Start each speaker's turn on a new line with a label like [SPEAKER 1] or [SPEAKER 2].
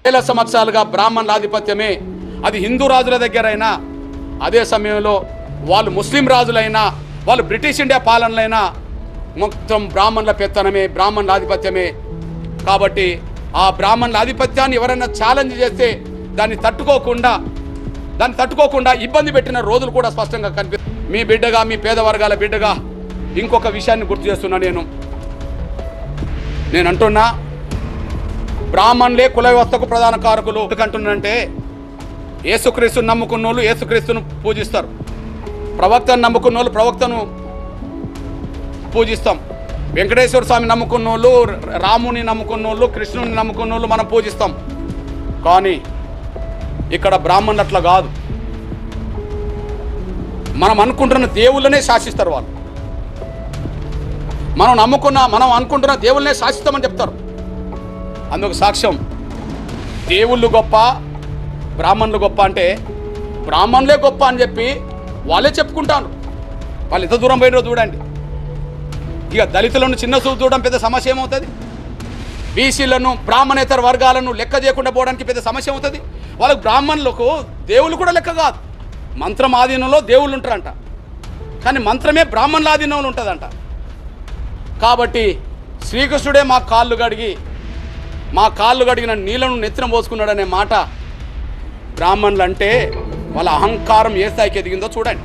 [SPEAKER 1] వేల సంవత్సరాలుగా బ్రాహ్మణుల ఆధిపత్యమే. అది హిందూ రాజుల దగ్గరైనా, అదే సమయంలో వాళ్ళు ముస్లిం రాజులైనా, వాళ్ళు బ్రిటిష్ ఇండియా పాలనలైనా మొత్తం బ్రాహ్మణుల పెత్తనమే, బ్రాహ్మణుల ఆధిపత్యమే. కాబట్టి ఆ బ్రాహ్మణుల ఆధిపత్యాన్ని ఎవరైనా ఛాలెంజ్ చేస్తే దాన్ని తట్టుకోకుండా ఇబ్బంది పెట్టిన రోజులు కూడా స్పష్టంగా కనిపిస్తుంది. మీ బిడ్డగా, మీ పేద వర్గాల బిడ్డగా ఇంకొక విషయాన్ని గుర్తు చేస్తున్నా. నేను అంటున్నా, బ్రాహ్మణులే కుల వ్యవస్థకు ప్రధాన కారకులు. ఎందుకంటున్నంటే యేసుక్రీస్తుని నమ్ముకున్న వాళ్ళు యేసుక్రీస్తును పూజిస్తారు, ప్రవక్తను నమ్ముకున్న వాళ్ళు ప్రవక్తను పూజిస్తాం, వెంకటేశ్వర స్వామి నమ్ముకున్న వాళ్ళు, రాముని నమ్ముకున్న వాళ్ళు, కృష్ణుని నమ్ముకున్న వాళ్ళు మనం పూజిస్తాం. కానీ ఇక్కడ బ్రాహ్మణులు అట్లా కాదు. మనం అనుకుంటున్న దేవుళ్ళనే శాసిస్తారు వాళ్ళు. మనం అనుకుంటున్న దేవుళ్ళనే శాసిస్తామని చెప్తారు. అందుకు సాక్ష్యం దేవుళ్ళు గొప్ప, బ్రాహ్మణులు గొప్ప అంటే బ్రాహ్మణులే గొప్ప అని చెప్పి వాళ్ళే చెప్పుకుంటారు. వాళ్ళు ఎంత దూరం పోయినో చూడండి. ఇక దళితులను చిన్న చూపు చూడడం పెద్ద సమస్య ఏమవుతుంది? బీసీలను, బ్రాహ్మణేతర వర్గాలను లెక్క చేయకుండా పోవడానికి పెద్ద సమస్య అవుతుంది. వాళ్ళకు బ్రాహ్మణులకు దేవుళ్ళు కూడా లెక్క కాదు. మంత్రం ఆధీనంలో దేవుళ్ళు ఉంటారంట, కానీ మంత్రమే బ్రాహ్మణుల ఆధీనంలో ఉంటుందంట. కాబట్టి శ్రీకృష్ణుడే మా కాళ్ళు కడిగిన నీళ్లను నెత్తిన పోసుకున్నాడనే మాట బ్రాహ్మణులు అంటే వాళ్ళ అహంకారం ఏ స్థాయికి ఎదిగిందో చూడండి.